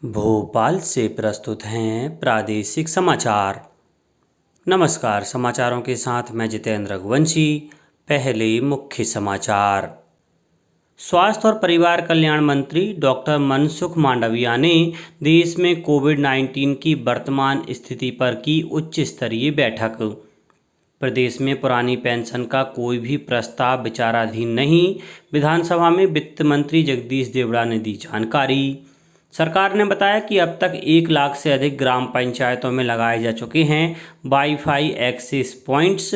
भोपाल से प्रस्तुत हैं प्रादेशिक समाचार। नमस्कार, समाचारों के साथ मैं जितेंद्र रघुवंशी। पहले मुख्य समाचार। स्वास्थ्य और परिवार कल्याण मंत्री डॉक्टर मनसुख मांडविया ने देश में कोविड-19 की वर्तमान स्थिति पर की उच्च स्तरीय बैठक। प्रदेश में पुरानी पेंशन का कोई भी प्रस्ताव विचाराधीन नहीं, विधानसभा में वित्त मंत्री जगदीश देवड़ा ने दी जानकारी। सरकार ने बताया कि अब तक 1 लाख से अधिक ग्राम पंचायतों में लगाए जा चुके हैं वाईफाई एक्सेस पॉइंट्स।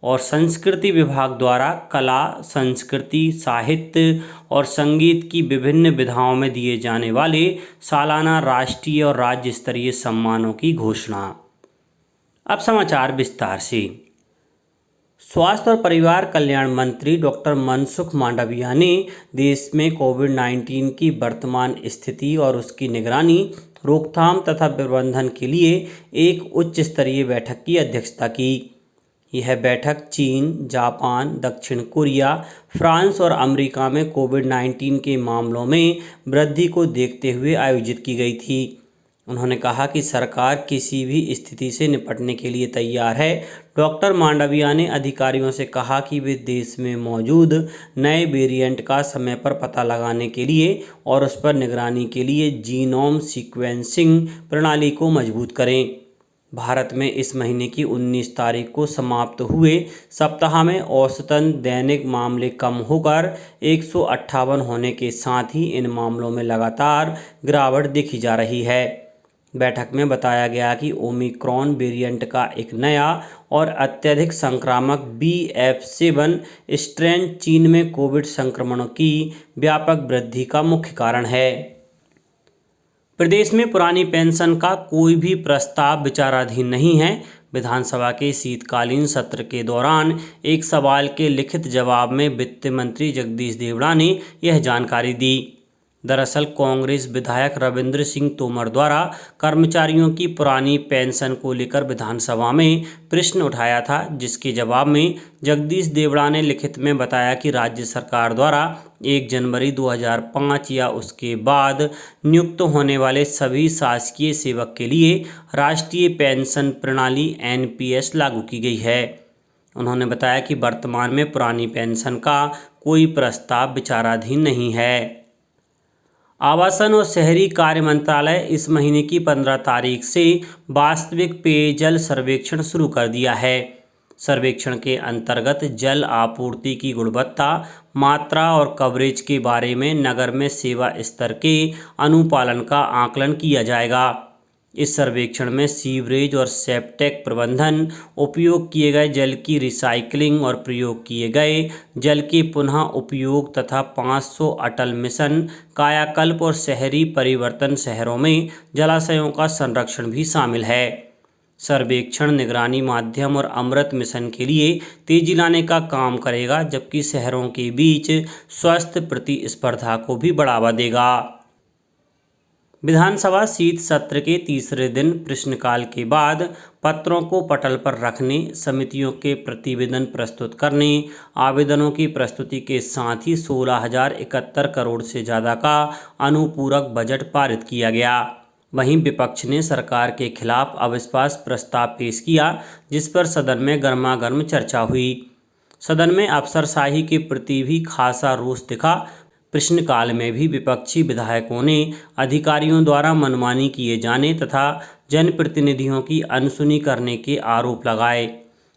और संस्कृति विभाग द्वारा कला, संस्कृति, साहित्य और संगीत की विभिन्न विधाओं में दिए जाने वाले सालाना राष्ट्रीय और राज्य स्तरीय सम्मानों की घोषणा। अब समाचार विस्तार से। स्वास्थ्य और परिवार कल्याण मंत्री डॉक्टर मनसुख मांडविया ने देश में कोविड-19 की वर्तमान स्थिति और उसकी निगरानी, रोकथाम तथा प्रबंधन के लिए एक उच्च स्तरीय बैठक की अध्यक्षता की। यह बैठक चीन, जापान, दक्षिण कोरिया, फ्रांस और अमेरिका में कोविड-19 के मामलों में वृद्धि को देखते हुए आयोजित की गई थी। उन्होंने कहा कि सरकार किसी भी स्थिति से निपटने के लिए तैयार है। डॉक्टर मांडविया ने अधिकारियों से कहा कि वे देश में मौजूद नए वेरिएंट का समय पर पता लगाने के लिए और उस पर निगरानी के लिए जीनोम सीक्वेंसिंग प्रणाली को मजबूत करें। भारत में इस महीने की 19 तारीख को समाप्त हुए सप्ताह में औसतन दैनिक मामले कम होकर 158 होने के साथ ही इन मामलों में लगातार गिरावट देखी जा रही है। बैठक में बताया गया कि ओमिक्रॉन वेरिएंट का एक नया और अत्यधिक संक्रामक BF7 स्ट्रेन चीन में कोविड संक्रमण की व्यापक वृद्धि का मुख्य कारण है। प्रदेश में पुरानी पेंशन का कोई भी प्रस्ताव विचाराधीन नहीं है। विधानसभा के शीतकालीन सत्र के दौरान एक सवाल के लिखित जवाब में वित्त मंत्री जगदीश देवड़ा ने यह जानकारी दी। दरअसल कांग्रेस विधायक रविंद्र सिंह तोमर द्वारा कर्मचारियों की पुरानी पेंशन को लेकर विधानसभा में प्रश्न उठाया था, जिसके जवाब में जगदीश देवड़ा ने लिखित में बताया कि राज्य सरकार द्वारा 1 जनवरी 2005 या उसके बाद नियुक्त होने वाले सभी शासकीय सेवक के लिए राष्ट्रीय पेंशन प्रणाली NPS लागू की गई है। उन्होंने बताया कि वर्तमान में पुरानी पेंशन का कोई प्रस्ताव विचाराधीन नहीं है। आवासन और शहरी कार्य मंत्रालय इस महीने की 15 तारीख से वास्तविक पेयजल सर्वेक्षण शुरू कर दिया है। सर्वेक्षण के अंतर्गत जल आपूर्ति की गुणवत्ता, मात्रा और कवरेज के बारे में नगर में सेवा स्तर के अनुपालन का आकलन किया जाएगा। इस सर्वेक्षण में सीवरेज और सेप्टेक प्रबंधन, उपयोग किए गए जल की रिसाइकलिंग और प्रयोग किए गए जल के पुनः उपयोग तथा 500 अटल मिशन कायाकल्प और शहरी परिवर्तन शहरों में जलाशयों का संरक्षण भी शामिल है। सर्वेक्षण निगरानी माध्यम और अमृत मिशन के लिए तेजी लाने का काम करेगा, जबकि शहरों के बीच स्वस्थ प्रतिस्पर्धा को भी बढ़ावा देगा। विधानसभा शीत सत्र के तीसरे दिन प्रश्नकाल के बाद पत्रों को पटल पर रखने, समितियों के प्रतिवेदन प्रस्तुत करने, आवेदनों की प्रस्तुति के साथ ही 16,071 करोड़ से ज़्यादा का अनुपूरक बजट पारित किया गया। वहीं विपक्ष ने सरकार के खिलाफ अविश्वास प्रस्ताव पेश किया, जिस पर सदन में गर्मागर्म चर्चा हुई। सदन में अफसरशाही के प्रति भी खासा रोष दिखा। प्रश्नकाल में भी विपक्षी विधायकों ने अधिकारियों द्वारा मनमानी किए जाने तथा जनप्रतिनिधियों की अनसुनी करने के आरोप लगाए।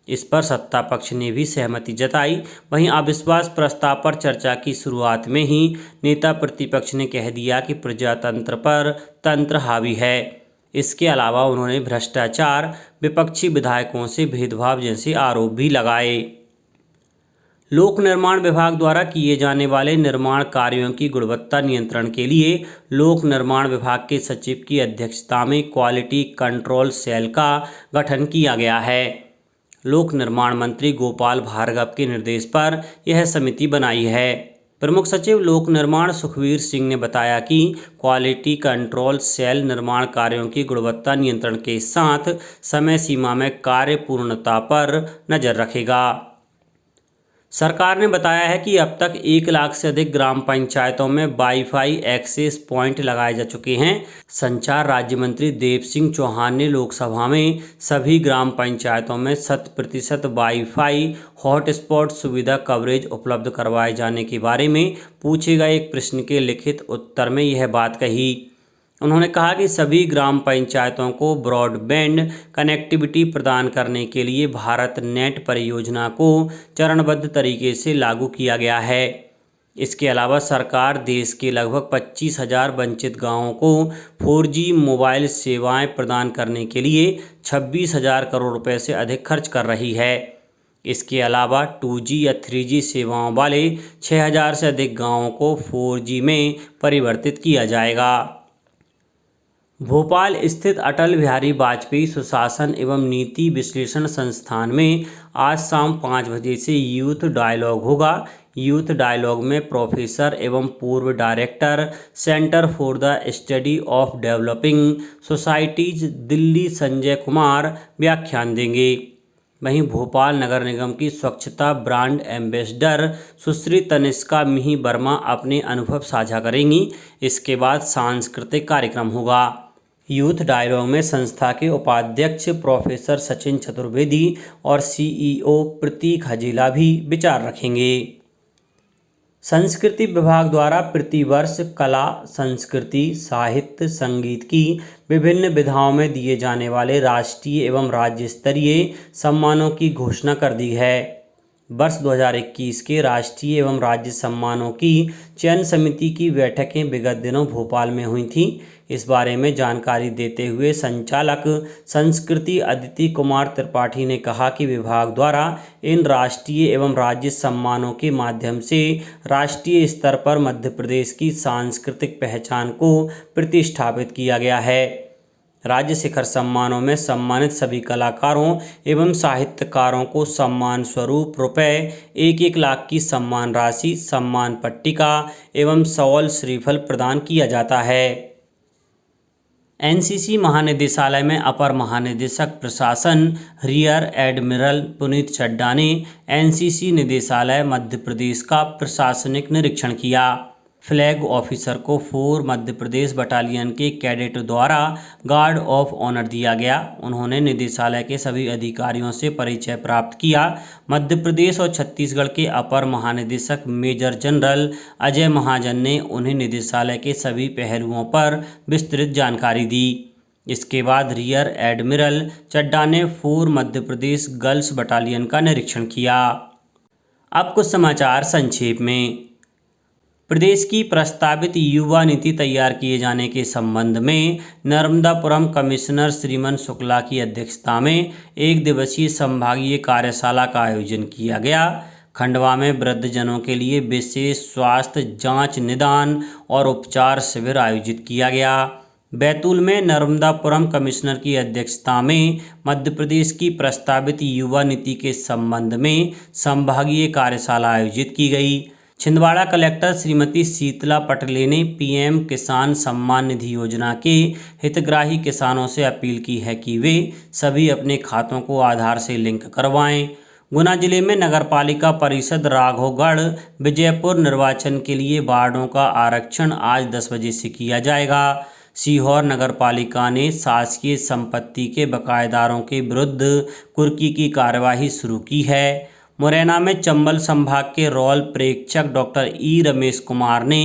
इस पर सत्ता पक्ष ने भी सहमति जताई। वहीं अविश्वास प्रस्ताव पर चर्चा की शुरुआत में ही नेता प्रतिपक्ष ने कह दिया कि प्रजातंत्र पर तंत्र हावी है। इसके अलावा उन्होंने भ्रष्टाचार, विपक्षी विधायकों से भेदभाव जैसे आरोप भी लगाए। लोक निर्माण विभाग द्वारा किए जाने वाले निर्माण कार्यों की गुणवत्ता नियंत्रण के लिए लोक निर्माण विभाग के सचिव की अध्यक्षता में क्वालिटी कंट्रोल सेल का गठन किया गया है। लोक निर्माण मंत्री गोपाल भार्गव के निर्देश पर यह समिति बनाई है। प्रमुख सचिव लोक निर्माण सुखवीर सिंह ने बताया कि क्वालिटी कंट्रोल सेल निर्माण कार्यों की गुणवत्ता नियंत्रण के साथ समय सीमा में कार्य पूर्णता पर नजर रखेगा। सरकार ने बताया है कि अब तक 1 लाख से अधिक ग्राम पंचायतों में वाईफाई एक्सेस पॉइंट लगाए जा चुके हैं। संचार राज्य मंत्री देव सिंह चौहान ने लोकसभा में सभी ग्राम पंचायतों में 100% वाईफाई हॉटस्पॉट सुविधा कवरेज उपलब्ध करवाए जाने के बारे में पूछे गए एक प्रश्न के लिखित उत्तर में यह बात कही। उन्होंने कहा कि सभी ग्राम पंचायतों को ब्रॉडबैंड कनेक्टिविटी प्रदान करने के लिए भारत नेट परियोजना को चरणबद्ध तरीके से लागू किया गया है। इसके अलावा सरकार देश के लगभग 25,000 वंचित गांवों को 4G मोबाइल सेवाएं प्रदान करने के लिए 26,000 करोड़ रुपए से अधिक खर्च कर रही है। इसके अलावा 2G या 3G सेवाओं वाले 6,000 से अधिक गांवों को 4G में परिवर्तित किया जाएगा। भोपाल स्थित अटल बिहारी वाजपेयी सुशासन एवं नीति विश्लेषण संस्थान में आज शाम 5 बजे से यूथ डायलॉग होगा। यूथ डायलॉग में प्रोफेसर एवं पूर्व director centre for the study of developing societies Delhi Sanjay Kumar व्याख्यान देंगे। वहीं भोपाल नगर निगम की स्वच्छता ब्रांड एम्बेसडर सुश्री तनिष्का मिही वर्मा अपने अनुभव साझा करेंगी। इसके बाद सांस्कृतिक कार्यक्रम होगा। यूथ डायलॉग में संस्था के उपाध्यक्ष प्रोफेसर सचिन चतुर्वेदी और CEO प्रतीक हजेला भी विचार रखेंगे। संस्कृति विभाग द्वारा प्रतिवर्ष कला, संस्कृति, साहित्य, संगीत की विभिन्न विधाओं में दिए जाने वाले राष्ट्रीय एवं राज्य स्तरीय सम्मानों की घोषणा कर दी है। वर्ष 2021 के राष्ट्रीय एवं राज्य सम्मानों की चयन समिति की बैठकें विगत दिनों भोपाल में हुई थीं। इस बारे में जानकारी देते हुए संचालक संस्कृति अदिति कुमार त्रिपाठी ने कहा कि विभाग द्वारा इन राष्ट्रीय एवं राज्य सम्मानों के माध्यम से राष्ट्रीय स्तर पर मध्य प्रदेश की सांस्कृतिक पहचान को प्रतिष्ठापित किया गया है। राज्य शिखर सम्मानों में सम्मानित सभी कलाकारों एवं साहित्यकारों को सम्मान स्वरूप ₹1-1 लाख की सम्मान राशि, सम्मान पट्टिका एवं शॉल श्रीफल प्रदान किया जाता है। NCC महानिदेशालय में अपर महानिदेशक प्रशासन रियर एडमिरल पुनीत चड्ढा ने NCC निदेशालय मध्य प्रदेश का प्रशासनिक निरीक्षण किया। फ्लैग ऑफिसर को 4 मध्य प्रदेश बटालियन के कैडेट द्वारा गार्ड ऑफ ऑनर दिया गया। उन्होंने निदेशालय के सभी अधिकारियों से परिचय प्राप्त किया। मध्य प्रदेश और छत्तीसगढ़ के अपर महानिदेशक मेजर जनरल अजय महाजन ने उन्हें निदेशालय के सभी पहलुओं पर विस्तृत जानकारी दी। इसके बाद रियर एडमिरल चड्ढा ने 4 मध्य प्रदेश गर्ल्स बटालियन का निरीक्षण किया। अब कुछ समाचार संक्षेप में। प्रदेश की प्रस्तावित युवा नीति तैयार किए जाने के संबंध में नर्मदापुरम कमिश्नर श्रीमन शुक्ला की अध्यक्षता में 1 दिवसीय संभागीय कार्यशाला का आयोजन किया गया। खंडवा में वृद्धजनों के लिए विशेष स्वास्थ्य जांच, निदान और उपचार शिविर आयोजित किया गया। बैतूल में नर्मदापुरम कमिश्नर की अध्यक्षता में मध्य प्रदेश की प्रस्तावित युवा नीति के संबंध में संभागीय कार्यशाला आयोजित की गई। छिंदवाड़ा कलेक्टर श्रीमती शीतला पटले ने PM किसान सम्मान निधि योजना के हितग्राही किसानों से अपील की है कि वे सभी अपने खातों को आधार से लिंक करवाएं। गुना जिले में नगरपालिका परिषद राघवगढ़ विजयपुर निर्वाचन के लिए वार्डों का आरक्षण आज 10 बजे से किया जाएगा। सीहोर नगरपालिका ने शासकीय संपत्ति के बकायेदारों के विरुद्ध कुर्की की कार्यवाही शुरू की है। मुरैना में चंबल संभाग के रॉल प्रेक्षक डॉक्टर E रमेश कुमार ने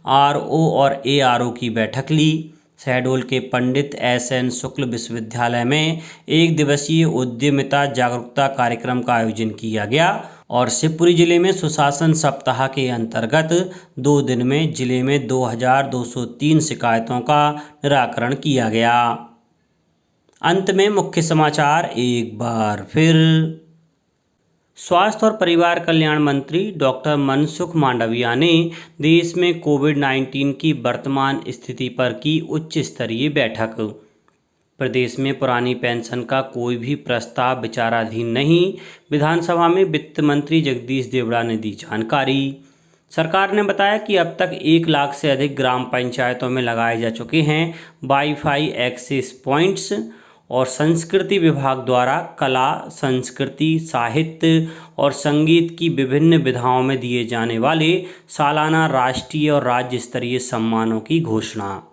RO और ARO की बैठक ली। शहडोल के पंडित SN शुक्ल विश्वविद्यालय में 1 दिवसीय उद्यमिता जागरूकता कार्यक्रम का आयोजन किया गया और शिवपुरी जिले में सुशासन सप्ताह के अंतर्गत 2 दिन में जिले में 2203 शिकायतों का निराकरण किया गया। अंत में मुख्य समाचार एक बार फिर। स्वास्थ्य और परिवार कल्याण मंत्री डॉक्टर मनसुख मांडविया ने देश में कोविड-19 की वर्तमान स्थिति पर की उच्च स्तरीय बैठक। प्रदेश में पुरानी पेंशन का कोई भी प्रस्ताव विचाराधीन नहीं, विधानसभा में वित्त मंत्री जगदीश देवड़ा ने दी जानकारी। सरकार ने बताया कि अब तक 1 लाख से अधिक ग्राम पंचायतों में लगाए जा चुके हैं वाईफाई एक्सेस पॉइंट्स और संस्कृति विभाग द्वारा कला, संस्कृति, साहित्य और संगीत की विभिन्न विधाओं में दिए जाने वाले सालाना राष्ट्रीय और राज्य स्तरीय सम्मानों की घोषणा।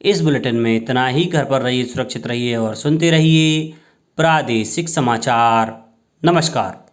इस बुलेटिन में इतना ही। घर पर रहिए, सुरक्षित रहिए और सुनते रहिए प्रादेशिक समाचार। नमस्कार।